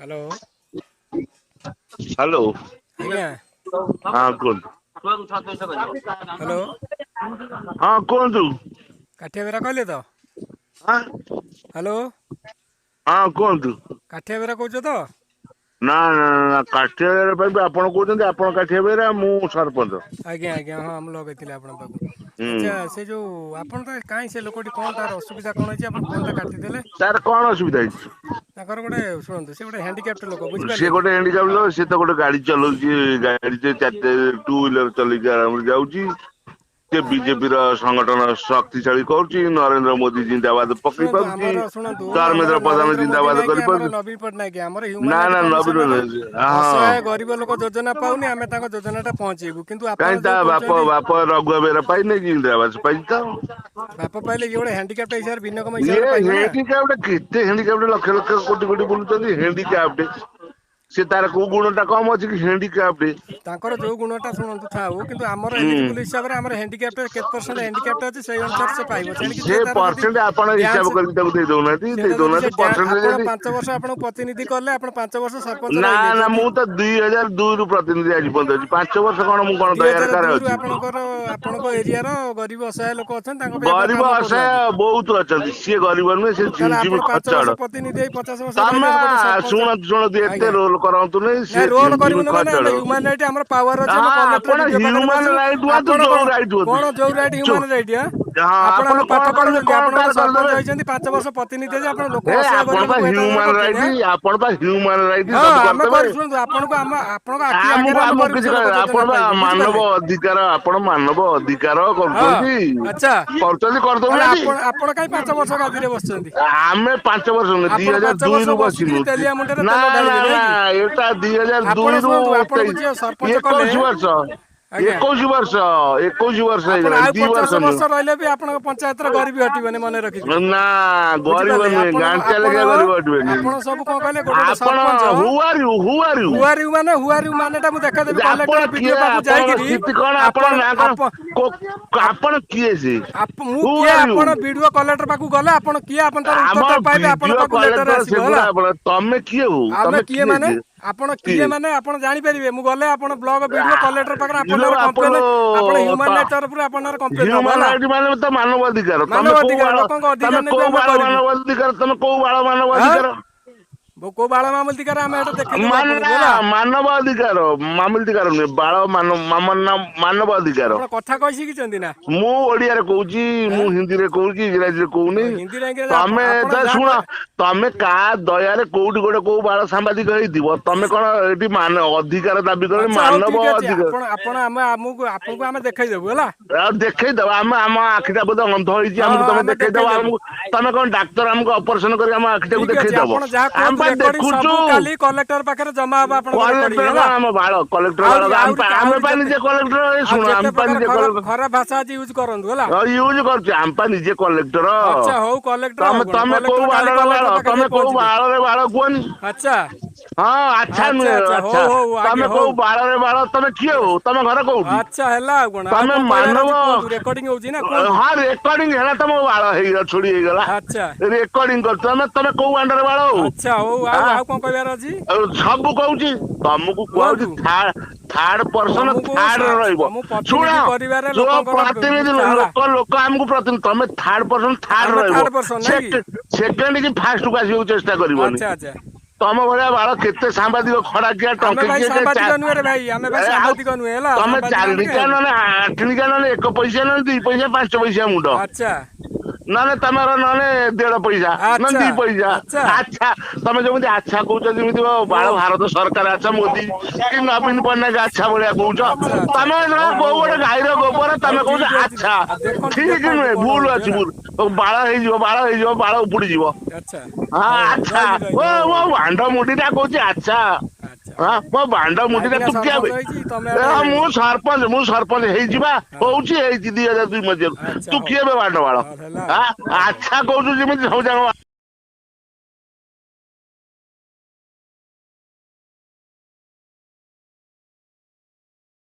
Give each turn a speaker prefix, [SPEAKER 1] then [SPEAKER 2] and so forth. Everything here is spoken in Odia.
[SPEAKER 1] हेलो
[SPEAKER 2] हेलो
[SPEAKER 1] आज्ञा
[SPEAKER 2] हाँ कुहतु
[SPEAKER 1] हेलो
[SPEAKER 2] हाँ कुहतु
[SPEAKER 1] काठिया बेरा कहले तो
[SPEAKER 2] हाँ
[SPEAKER 1] हेलो
[SPEAKER 2] हाँ कुहतु
[SPEAKER 1] काठिया बेरा कौच तो
[SPEAKER 2] ना ना ना काठिया बेरा ଆପଣ କହୁଛନ୍ତି ଆପଣ କାଠିଆ ବେରା ମୁଁ ସରପଞ୍ଚ।
[SPEAKER 1] आज्ञा आज्ञा हाँ हम लगे आपण पाक
[SPEAKER 2] ହୁଁ
[SPEAKER 1] अच्छा से जो आपण कहीं से लोकटी कौन तार असुविधा कौन है आप फोन टा काटिदेले
[SPEAKER 2] ତାର କଣ ଅସୁବିଧା ହେଇଛି?
[SPEAKER 1] ତାଙ୍କର ଗୋଟେ ଶୁଣନ୍ତୁ ସେ ଗୋଟେ ହ୍ୟାଣ୍ଡିକ୍ୟାପ୍ଟ ଲୋକ
[SPEAKER 2] ସେ
[SPEAKER 1] ବୁଝିପାରିଲେ କି
[SPEAKER 2] ଗୋଟେ ହ୍ୟାଣ୍ଡିକ୍ୟାପ୍ଟ ଲୋକ, ସେ ତ ଗୋଟେ ଗାଡି ଚଲାଉଛି, ଗାଡି ଟୁ ହ୍ୱିଲର ଚଲେଇକି ଆରାମରେ ଯାଉଛି। ସେ ବିଜେପି ର ସଂଗଠନ ଶକ୍ତିଶାଳୀ କରୁଛି, ନରେନ୍ଦ୍ର ମୋଦି ଜିନ୍ଦାବାଦ ପକେଇ
[SPEAKER 1] ଶୁଣନ୍ତୁ
[SPEAKER 2] ପାରୁଛି,
[SPEAKER 1] ଆମର ଶୁଣନ୍ତୁ ଆମର
[SPEAKER 2] ଧର୍ମେନ୍ଦ୍ର ପ୍ରଧାନ
[SPEAKER 1] ନରେନ୍ଦ୍ର ମୋଦି
[SPEAKER 2] ଜିନ୍ଦାବାଦ
[SPEAKER 1] ନାଇଁ କି ଆମର
[SPEAKER 2] କରିପାରୁଛି।
[SPEAKER 1] ନବୀନ ପଟ୍ଟନାୟକ ଆମର ହ୍ୟୁମାନ
[SPEAKER 2] ନା
[SPEAKER 1] ରାଇଟ୍
[SPEAKER 2] ନା ନବୀନ
[SPEAKER 1] କମିଶନର
[SPEAKER 2] ହଁ
[SPEAKER 1] ଅସହାୟ ଗରିବ ଲୋକ ଯୋଜନା ପାଉନି ଆମେ ତାଙ୍କ ଯୋଜନା ଟା ପହଞ୍ଚେଇବୁ କିନ୍ତୁ ଆପଣ
[SPEAKER 2] କାହିଁ ତା
[SPEAKER 1] ଯୋଉ
[SPEAKER 2] ବାପ
[SPEAKER 1] କହୁଛନ୍ତି
[SPEAKER 2] ବାପ ରଘୁଆ ବେହେରା ପାଇନି କି ଇନ୍ଦିରାବାସ ପାଇଛି ତ।
[SPEAKER 1] ବାପ ପାଇଲେ ଇଏ ଗୋଟେ ହ୍ୟାଣ୍ଡିକ୍ୟାପ୍ଟ ହିସାବରେ ଭିନ୍ନକ୍ଷମ
[SPEAKER 2] ଇଏ
[SPEAKER 1] ହିସାବରେ ପାଇବେ ନା
[SPEAKER 2] ହ୍ୟାଣ୍ଡିକ୍ୟାପ୍ଟ କେତେ ହ୍ୟାଣ୍ଡିକ୍ୟାପ୍ଟ ଲକ୍ଷ ଲକ୍ଷ କୋଟି କୋଟି ବୁଲୁଛନ୍ତି ହ୍ୟାଣ୍ଡିକ୍ୟାପ୍ଟ। ସେ ତାର କୋଉ ଗୁଣ ଟା କମ ଅଛି କି ହ୍ୟାଣ୍ଡିକ୍ୟାପ୍ଟ?
[SPEAKER 1] ତାଙ୍କର ଯୋଉ ଗୁଣଟା ଶୁଣନ୍ତୁ ଥାଉ କିନ୍ତୁ ଆମର
[SPEAKER 2] ହୁଁ
[SPEAKER 1] ଏଲିଜିବୁଲ ହିସାବରେ ଆମର ହ୍ୟାଣ୍ଡିକ୍ୟାପ୍ଟ କେତେ ପରସେଣ୍ଟ ହ୍ୟାଣ୍ଡିକ୍ୟାପ୍ଟ ଅଛି ସେଇ ଅନୁସାରେ ସେ ପାଇବ ତେଣିକି
[SPEAKER 2] ସେ
[SPEAKER 1] ସେ ତାର ଯଦି
[SPEAKER 2] ପରସେଣ୍ଟ ଆପଣ ହିସାବ
[SPEAKER 1] ଡ୍ୟାନ୍ସ
[SPEAKER 2] କରିକି ତାକୁ ଦେଇ ଦଉନାହାନ୍ତି ଦେଇ
[SPEAKER 1] ସେଇଟା ଯଦି ସେ
[SPEAKER 2] ଦଉନାହାନ୍ତି ପରସେଣ୍ଟ
[SPEAKER 1] ଆପଣ
[SPEAKER 2] ଯଦି
[SPEAKER 1] 5 ବର୍ଷ ଆପଣଙ୍କୁ ପ୍ରତିନିଧି କଲେ ଆପଣ 5 ବର୍ଷ ସରପଞ୍ଚ
[SPEAKER 2] ନା
[SPEAKER 1] ରହିଲେ
[SPEAKER 2] ନା
[SPEAKER 1] ଯଦି
[SPEAKER 2] ମୁଁ ତ 2002 ରୁ ପ୍ରତିନିଧି ଆଜି ପର୍ଯ୍ୟନ୍ତ ଅଛି 5 ବର୍ଷ କଣ ମୁଁ କଣ ଦୟାର କାର
[SPEAKER 1] 2002ରୁ
[SPEAKER 2] ଅଛି?
[SPEAKER 1] ଆପଣଙ୍କର ଆପଣଙ୍କ ଏରିଆର ଗରିବ ଅସହାୟ ଲୋକ ଅଛନ୍ତି ତାଙ୍କ ପାଇଁ ଆପଣ
[SPEAKER 2] ଗରିବ
[SPEAKER 1] କାମ କରୁନାହାନ୍ତି
[SPEAKER 2] ଅସହାୟ ବହୁତ ଅଛନ୍ତି, ସିଏ ଗରିବ ନୁହେଁ, ସେ
[SPEAKER 1] ତାହେଲେ
[SPEAKER 2] ଝିମଝିମ
[SPEAKER 1] ଆପଣ 5 ବର୍ଷ
[SPEAKER 2] ଖଚଡ।
[SPEAKER 1] ପ୍ରତିନିଧି ହେଇ 50 ବର୍ଷ ରହିଲେ
[SPEAKER 2] ତମେ
[SPEAKER 1] ଗୋଟେ ସରପଞ୍ଚ
[SPEAKER 2] ଶୁଣନ୍ତୁ ଶୁଣନ୍ତୁ ଏତେ
[SPEAKER 1] ଆଜ୍ଞା
[SPEAKER 2] ରୋଲ କରନ୍ତୁନି,
[SPEAKER 1] ନାଇଁ
[SPEAKER 2] ସିଏ
[SPEAKER 1] ରୋଲ
[SPEAKER 2] ଝିମଝିମ
[SPEAKER 1] କରିବୁନି ମାନେ
[SPEAKER 2] ଖଚଡ।
[SPEAKER 1] ଆମେ ହ୍ୟୁମାନ ରାଇଟ୍ ଆମର ପାୱାର ଅଛି ଆମେ
[SPEAKER 2] ହଁ
[SPEAKER 1] କଲେକ୍ଟର
[SPEAKER 2] ଆପଣ
[SPEAKER 1] ବିଡିଓ ପାଖରେ
[SPEAKER 2] ହ୍ୟୁମାନ
[SPEAKER 1] ବସିବୁ
[SPEAKER 2] ରାଇଟ୍ ହୁଅନ୍ତୁ,
[SPEAKER 1] ଆପଣ
[SPEAKER 2] ଯୋଉ
[SPEAKER 1] କଣ
[SPEAKER 2] ରାଇଟ୍ ହୁଅନ୍ତୁ।
[SPEAKER 1] କଣ ଯୋଉ ରାଇଟ୍ ହ୍ୟୁମାନ ରାଇଟ୍
[SPEAKER 2] ହଁ
[SPEAKER 1] ଆପଣ
[SPEAKER 2] ଆପଣ
[SPEAKER 1] ଆମକୁ ପାଠ
[SPEAKER 2] କଣ କରିବେ,
[SPEAKER 1] ପଢଉଛନ୍ତି
[SPEAKER 2] କଣ
[SPEAKER 1] ଆପଣ ଗୋଟେ
[SPEAKER 2] କାର୍ଡ
[SPEAKER 1] ସରପଞ୍ଚ
[SPEAKER 2] କରିଦେବେ?
[SPEAKER 1] ହେଇଛନ୍ତି 5 ବର୍ଷ ପ୍ରତିନିଧି ହେଇ ଆପଣ ଲୋକ
[SPEAKER 2] ଏ
[SPEAKER 1] ଅସହାୟ
[SPEAKER 2] ଆପଣ
[SPEAKER 1] ଗରିବ
[SPEAKER 2] ପା
[SPEAKER 1] ଲୋକଙ୍କୁ ଏତେ ହଇରାଣ
[SPEAKER 2] ହ୍ୟୁମାନ
[SPEAKER 1] କରୁଛନ୍ତି
[SPEAKER 2] ରାଇଟ୍, ଆପଣ ପା ହ୍ୟୁମାନ ରାଇଟ୍
[SPEAKER 1] ହଁ
[SPEAKER 2] ସବୁ
[SPEAKER 1] ଆମେ
[SPEAKER 2] କରିଦେବେ।
[SPEAKER 1] କରି ଶୁଣନ୍ତୁ ଆପଣଙ୍କୁ ଆପଣଙ୍କ ଆଖି
[SPEAKER 2] ଆମକୁ
[SPEAKER 1] ଆଗରେ ଆମେ
[SPEAKER 2] ଆମକୁ
[SPEAKER 1] କରିବୁ
[SPEAKER 2] କିଛି
[SPEAKER 1] ସେ ଲୋକ
[SPEAKER 2] କହିବେ, ଆପଣ
[SPEAKER 1] ଯୋଜନା
[SPEAKER 2] ବା
[SPEAKER 1] ପାଇବେ
[SPEAKER 2] ମାନବ
[SPEAKER 1] ବୁଝିପାରିଲେ
[SPEAKER 2] ଅଧିକାର, ଆପଣ ମାନବ ଅଧିକାର
[SPEAKER 1] ହଁ
[SPEAKER 2] କରୁଛନ୍ତି।
[SPEAKER 1] ଆଚ୍ଛା
[SPEAKER 2] କରୁଛନ୍ତି
[SPEAKER 1] ତାହେଲେ
[SPEAKER 2] କରିଦଉନାହାନ୍ତି।
[SPEAKER 1] ଆପଣ କାହିଁ 5 ବର୍ଷ ଗାଦିରେ ବସିଛନ୍ତି
[SPEAKER 2] ଆମେ 5 ବର୍ଷ ନୁହେଁ,
[SPEAKER 1] ଆପଣ 5 ବର୍ଷ
[SPEAKER 2] 2002 ରୁ
[SPEAKER 1] ବସିକିରି
[SPEAKER 2] ବସିନୁ।
[SPEAKER 1] ତେଲିଆ ମୁଣ୍ଡରେ
[SPEAKER 2] ନା
[SPEAKER 1] ତେଲ
[SPEAKER 2] ନା
[SPEAKER 1] ଢାଳିବେ ନାଇଁ
[SPEAKER 2] ନା
[SPEAKER 1] କି
[SPEAKER 2] ଏଟା
[SPEAKER 1] ଆପଣ
[SPEAKER 2] 2002 ରୁ
[SPEAKER 1] ଶୁଣନ୍ତୁ ଆପଣଙ୍କୁ ଯିଏ ସରପଞ୍ଚ କଲେ
[SPEAKER 2] 21 ବର୍ଷ।
[SPEAKER 1] ଆଜ୍ଞା
[SPEAKER 2] 21 ବର୍ଷ 21 ବର୍ଷ
[SPEAKER 1] ଆପଣ
[SPEAKER 2] ହେଇଗଲାଣି,
[SPEAKER 1] ଆଉ
[SPEAKER 2] 2 ବର୍ଷ
[SPEAKER 1] 50 ବର୍ଷ
[SPEAKER 2] ନୁହେଁ।
[SPEAKER 1] ରହିଲେ ବି ଆପଣଙ୍କ ପଞ୍ଚାୟତର ଗରିବୀ ହଟିବନି ମନେ ରଖିଥିବେ
[SPEAKER 2] ନା ଗରିବ
[SPEAKER 1] ବୁଝିପାରିଲେ
[SPEAKER 2] ନୁହେଁ,
[SPEAKER 1] ଆପଣଙ୍କ
[SPEAKER 2] ଗାଣ୍ଟିଆ
[SPEAKER 1] ଆପଣ
[SPEAKER 2] ଲେଖା ଗରିବ ହଟିବେନି।
[SPEAKER 1] ଆପଣ ସବୁ କଣ କହିଲେ ଗୋଟେ ଗୋଟେ
[SPEAKER 2] ଆପଣ
[SPEAKER 1] ସରପଞ୍ଚ
[SPEAKER 2] ହୁଆରିଉ
[SPEAKER 1] ହୁଆରିଉ ମାନେଟା ମୁଁ ଦେଖେଇଦେବି
[SPEAKER 2] ଆପଣ
[SPEAKER 1] କଲେକ୍ଟର
[SPEAKER 2] କିଏ,
[SPEAKER 1] ବିଡିଓ ପାଖକୁ
[SPEAKER 2] ଆପଣଙ୍କ
[SPEAKER 1] ଯାଇକିରି
[SPEAKER 2] ସ୍ଥିତି କଣ, ଆପଣଙ୍କ ନାଁ କଣ, ଆପଣ କିଏ ସେ?
[SPEAKER 1] ମୁଁ
[SPEAKER 2] ହୁ
[SPEAKER 1] କିଏ
[SPEAKER 2] ଆର୍ ୟୁ?
[SPEAKER 1] ଆପଣ ବିଡିଓ କଲେକ୍ଟର ପାଖକୁ ଗଲେ ଆପଣ କିଏ ଆପଣ ତାର
[SPEAKER 2] ଆମ
[SPEAKER 1] ଉତ୍ତରଟା ପାଇବେ ଆପଣଙ୍କ
[SPEAKER 2] ବିଡିଓ
[SPEAKER 1] ପାଖକୁ ଲେଟର
[SPEAKER 2] କଲେକ୍ଟର
[SPEAKER 1] ଆସିବ
[SPEAKER 2] ସେଗୁଡା
[SPEAKER 1] ହେଲା
[SPEAKER 2] ତମେ କିଏ ହଉ,
[SPEAKER 1] ଆମେ
[SPEAKER 2] ତମେ
[SPEAKER 1] କିଏ ମାନେ
[SPEAKER 2] ଯେ
[SPEAKER 1] ଆପଣ କିଏ ମାନେ ଆପଣ ଜାଣିପାରିବେ ମୁଁ ଗଲେ ଆପଣ ବ୍ଲକ ବିଡିଓ କଲେକ୍ଟର ପାଖରେ
[SPEAKER 2] ଇଲୋ
[SPEAKER 1] ଆପଣଙ୍କର
[SPEAKER 2] ଆପଣ
[SPEAKER 1] କମ୍ପ୍ଲେନ ଆପଣ ହ୍ୟୁମାନ ରାଇଟ୍ ତରଫରୁ ଆପଣଙ୍କର କମ୍ପ୍ଲେନ ହବ
[SPEAKER 2] ହ୍ୟୁମାନ
[SPEAKER 1] ହେଲା
[SPEAKER 2] ରାଇଟ୍ ମାନେ ତ ମାନବ ଅଧିକାର।
[SPEAKER 1] ମାନବ ଅଧିକାର ଲୋକଙ୍କ ଅଧିକାର ନେଇକି ଆମେ କରିବୁ
[SPEAKER 2] ମାନବ ଅଧିକାର, ତମେ କୋଉ ବାଳ ମାନବ
[SPEAKER 1] ହଁ
[SPEAKER 2] ଅଧିକାର?
[SPEAKER 1] କୋଉ ବାଳ ମାମଲତିକାର ଆମେ ଏଟା ଦେଖେଇଦେବୁ ଆପଣଙ୍କୁ
[SPEAKER 2] ନା
[SPEAKER 1] ହେଲା
[SPEAKER 2] ମାନବ ଅଧିକାର, ମାମଲତିକାର ନୁହେଁ, ବାଳ ମାନବ ଅଧିକାର।
[SPEAKER 1] ଆପଣ କଥା କହି ଶିଖିଛନ୍ତି ନା
[SPEAKER 2] ମୁଁ ଓଡିଆରେ କହୁଛି, ମୁଁ ହିନ୍ଦୀରେ କହୁଛି, ଇଂରାଜୀରେ କହୁନି।
[SPEAKER 1] ହିନ୍ଦୀରେ ଇଂରାଜୀ
[SPEAKER 2] ତମେ
[SPEAKER 1] ଆପଣ
[SPEAKER 2] ତ
[SPEAKER 1] ଯାହା
[SPEAKER 2] ଶୁଣ, ତମେ କାହା ଦୟାରେ କୋଉଠି ଗୋଟେ କୋଉ ବାଳ ସାମ୍ବାଦିକ ହେଇଥିବ, ତମେ କଣ ଏଠି ଅଧିକାର ଦାବି କର,
[SPEAKER 1] ଆଚ୍ଛା ହଉ
[SPEAKER 2] ମାନବ
[SPEAKER 1] ଠିକ୍ ଅଛି
[SPEAKER 2] ଅଧିକାର।
[SPEAKER 1] ଆପଣ ଆପଣଙ୍କୁ ଆମେ ଦେଖେଇଦେବୁ ହେଲା
[SPEAKER 2] ଆଉ ଦେଖେଇଦବ, ଆମ ଆଖିଟା ବୋଧେ ଅନ୍ଧ ହେଇଛି,
[SPEAKER 1] ହଁ
[SPEAKER 2] ଆମକୁ
[SPEAKER 1] ହଁ
[SPEAKER 2] ତମେ
[SPEAKER 1] ଆମେ
[SPEAKER 2] ଦେଖେଇଦବ,
[SPEAKER 1] ଦେଖେଇଦେବୁ
[SPEAKER 2] ଆମକୁ ତମେ କଣ ଡାକ୍ତର, ଆମକୁ ଅପରେସନ କରି ଆମ ଆଖିଟାକୁ
[SPEAKER 1] ଠିକ୍ ଅଛି
[SPEAKER 2] ଦେଖେଇଦବ?
[SPEAKER 1] ଆପଣ ଯାହା
[SPEAKER 2] ଆମେ
[SPEAKER 1] କୁହନ୍ତୁ
[SPEAKER 2] ବା
[SPEAKER 1] ରେକର୍ଡିଂ
[SPEAKER 2] ଦେଖୁଛୁ।
[SPEAKER 1] ସବୁ କାଲି କଲେକ୍ଟର ପାଖରେ ଜମା ହବ ଆପଣଙ୍କ ରେକର୍ଡିଂ
[SPEAKER 2] କଲେକ୍ଟର
[SPEAKER 1] ହେଲା
[SPEAKER 2] କଣ ଆମ ବାଳ, କଲେକ୍ଟର ବାଳ
[SPEAKER 1] ଆହୁରି ଆହୁରି
[SPEAKER 2] ଆମେ
[SPEAKER 1] ଆହୁରି
[SPEAKER 2] ପା
[SPEAKER 1] ଯେତେ
[SPEAKER 2] ନିଜେ କଲେକ୍ଟର।
[SPEAKER 1] ଆଉ
[SPEAKER 2] ଶୁଣ
[SPEAKER 1] ଯେତେ
[SPEAKER 2] ଆମେ ପା
[SPEAKER 1] ପ୍ରକାର
[SPEAKER 2] ନିଜେ
[SPEAKER 1] ଖରାପ
[SPEAKER 2] କଲେକ୍ଟର
[SPEAKER 1] ଖରାପ ଭାଷା ଅଛି ୟୁଜ୍ କରନ୍ତୁ ହେଲା
[SPEAKER 2] ୟୁଜ କରୁଛୁ, ଆମ ପା ନିଜେ କଲେକ୍ଟର।
[SPEAKER 1] ଆଚ୍ଛା ହଉ କଲେକ୍ଟର ଆଉ
[SPEAKER 2] ତମେ
[SPEAKER 1] କଣ
[SPEAKER 2] ତମେ କୋଉ
[SPEAKER 1] କଲେକ୍ଟର କାଲି
[SPEAKER 2] ବାଳର ବାଳ,
[SPEAKER 1] କଲେକ୍ଟର ପାଖରେ
[SPEAKER 2] ତମେ
[SPEAKER 1] ଯାଇ
[SPEAKER 2] କୋଉ
[SPEAKER 1] ପହଞ୍ଚିବେ
[SPEAKER 2] ବାଳରେ ବାଳ କୁହନି?
[SPEAKER 1] ଆଚ୍ଛା
[SPEAKER 2] ହଁ ଆଚ୍ଛା ନୁହେଁ,
[SPEAKER 1] ହଉ
[SPEAKER 2] ଆଚ୍ଛା
[SPEAKER 1] ହଉ
[SPEAKER 2] ତମେ
[SPEAKER 1] ଆଜ୍ଞା ହଉ
[SPEAKER 2] କୋଉ ବାଳରେ ବାଳ, ତମେ କିଏ ହଉ, ତମ ଘର କୋଉଠି?
[SPEAKER 1] ଆଚ୍ଛା ହେଲା ଆଉ କଣ ଆଉ
[SPEAKER 2] ତମେ
[SPEAKER 1] କଣ କହିବାର
[SPEAKER 2] ମାନବ।
[SPEAKER 1] ଅଛି କୁହନ୍ତୁ ରେକର୍ଡିଂ ହଉଛି ନା କୁହନ୍ତୁ
[SPEAKER 2] ହଁ ରେକର୍ଡିଂ ହେଲା, ତମ ବାଳ ହେଇଗଲା, ଛୋଡି ହେଇଗଲା,
[SPEAKER 1] ଆଚ୍ଛା
[SPEAKER 2] ରେକର୍ଡିଂ କରୁଛ। ତମେ କୋଉ ଆଣ୍ଡରେ ବାଳ ହଉ?
[SPEAKER 1] ଆଚ୍ଛା ହଉ ଆଉ କଣ କହିବାର ଅଛି
[SPEAKER 2] ସବୁ କହୁଛି, ତମକୁ କୁହାଉଛି
[SPEAKER 1] କୁହନ୍ତୁ
[SPEAKER 2] ଥାର୍ଡ ପର୍ସନ
[SPEAKER 1] ତମକୁ
[SPEAKER 2] ଥାର୍ଡରେ ରହିବ।
[SPEAKER 1] ତମକୁ
[SPEAKER 2] ଶୁଣ
[SPEAKER 1] ପ୍ରତିନିଧି କରିବାରେ
[SPEAKER 2] ଯୋଉ
[SPEAKER 1] ଲୋକଙ୍କର
[SPEAKER 2] ପ୍ରତିନିଧି
[SPEAKER 1] ଇଚ୍ଛା ହେଲା
[SPEAKER 2] ଲୋକ ଆମକୁ ତମେ ଥାର୍ଡ ପର୍ସନ ଥାର୍ଡରେ
[SPEAKER 1] ଆମେ
[SPEAKER 2] ରହିବ।
[SPEAKER 1] ଥାର୍ଡ ପର୍ସନ ନାଇଁ କି
[SPEAKER 2] ସେକେଣ୍ଡ କି ଫାଷ୍ଟକୁ ଆସିବାକୁ ଚେଷ୍ଟା କରିବନି।
[SPEAKER 1] ଆଚ୍ଛା ଆଚ୍ଛା
[SPEAKER 2] ତମ ଭଳିଆ ବାଳ କେତେ ସାମ୍ବାଦିକ ଖଡା କିଆ
[SPEAKER 1] ଆମେ ଭାଇ
[SPEAKER 2] ଟଙ୍କିକିଆ
[SPEAKER 1] ସାମ୍ବାଦିକ ନୁହେଁ ରେ ଭାଇ ଆମେ ଭାଇ
[SPEAKER 2] ଆଉ
[SPEAKER 1] ସାମ୍ବାଦିକ ନୁହେଁ ହେଲା
[SPEAKER 2] ତମେ
[SPEAKER 1] ସାମ୍ବାଦିକ ଆମେ କାଇଁ
[SPEAKER 2] ଚାରିଣିକିଆ
[SPEAKER 1] ହବୁ
[SPEAKER 2] ନହେଲେ ଆଠିଣିକିଆ ନହେଲେ 1 ପଇସା ନହେଲେ 2 ପଇସା 5 ପଇସା ମୁଣ୍ଡ,
[SPEAKER 1] ଆଚ୍ଛା
[SPEAKER 2] ନହେଲେ ତମର ନହେଲେ 1.5 ପଇସା ନହେଲେ
[SPEAKER 1] ଆଚ୍ଛା
[SPEAKER 2] 2 ପଇସା।
[SPEAKER 1] ଆଚ୍ଛା
[SPEAKER 2] ଆଚ୍ଛା ତମେ ଯେମିତି ଆଚ୍ଛା କହୁଛ, ଯେମିତି
[SPEAKER 1] ଓ
[SPEAKER 2] ବାଳ ଭାରତ ସରକାର ଆଚ୍ଛା, ମୋଦି କି ନବୀନ ପଟ୍ଟନାୟକ ଆଚ୍ଛା ଭଳିଆ କହୁଛ।
[SPEAKER 1] ଆଚ୍ଛା ଆଚ୍ଛା
[SPEAKER 2] ତମେ
[SPEAKER 1] ଆଚ୍ଛା ହଉ
[SPEAKER 2] କୋଉ
[SPEAKER 1] ହଉ
[SPEAKER 2] ଗୋଟେ
[SPEAKER 1] ହଉ
[SPEAKER 2] ଗାଈର ଗୋବର,
[SPEAKER 1] ହଉ
[SPEAKER 2] ତମେ କହୁଛ
[SPEAKER 1] ଠିକ୍ ଅଛି
[SPEAKER 2] ଆଚ୍ଛା।
[SPEAKER 1] ଆଉ ଦେଖନ୍ତୁ
[SPEAKER 2] ଠିକ
[SPEAKER 1] ଦେଖନ୍ତୁ
[SPEAKER 2] ନୁହେଁ,
[SPEAKER 1] କଣ
[SPEAKER 2] ଭୁଲ
[SPEAKER 1] ହଉଛି
[SPEAKER 2] ଅଛି,
[SPEAKER 1] ହେଲା
[SPEAKER 2] ଭୁଲ। ବାଳ ହେଇଯିବ, ବାଳ ହେଇଯିବ, ବାଳ ଉପୁଡିଯିବ।
[SPEAKER 1] ଆଚ୍ଛା
[SPEAKER 2] ହଁ
[SPEAKER 1] ହଉ ହଉ
[SPEAKER 2] ଆଚ୍ଛା,
[SPEAKER 1] ରହିଲି ରହିଲି ହଉ ହଉ
[SPEAKER 2] ଭାଣ୍ଡ ମୁଣ୍ଡିଟା କହୁଛି ଆଚ୍ଛା।
[SPEAKER 1] ଆଚ୍ଛା
[SPEAKER 2] ହଁ
[SPEAKER 1] ହଉ
[SPEAKER 2] ମୋ ଭାଣ୍ଡ ମୁଣ୍ଡିଟା
[SPEAKER 1] କାହିଁକିନା
[SPEAKER 2] ତୁ କିଏ ବେ?
[SPEAKER 1] ସରପଞ୍ଚ ହେଇଛି ତମେ ଆଡେ
[SPEAKER 2] ମୁଁ ସରପଞ୍ଚ ହେଇଯିବା
[SPEAKER 1] ହଁ
[SPEAKER 2] ହଉଛି, ହେଇଛି 2002 ମସିହାରୁ।
[SPEAKER 1] ଆଚ୍ଛା
[SPEAKER 2] ତୁ
[SPEAKER 1] ହଉ
[SPEAKER 2] କିଏ ବେ ଭାଣ୍ଡ ବାଳ?
[SPEAKER 1] ହଉ ହେଲା ଆଉ ହଉ ହଉ
[SPEAKER 2] ଆଚ୍ଛା କହୁଛୁ ଯେମିତି ସବୁ ଯାକ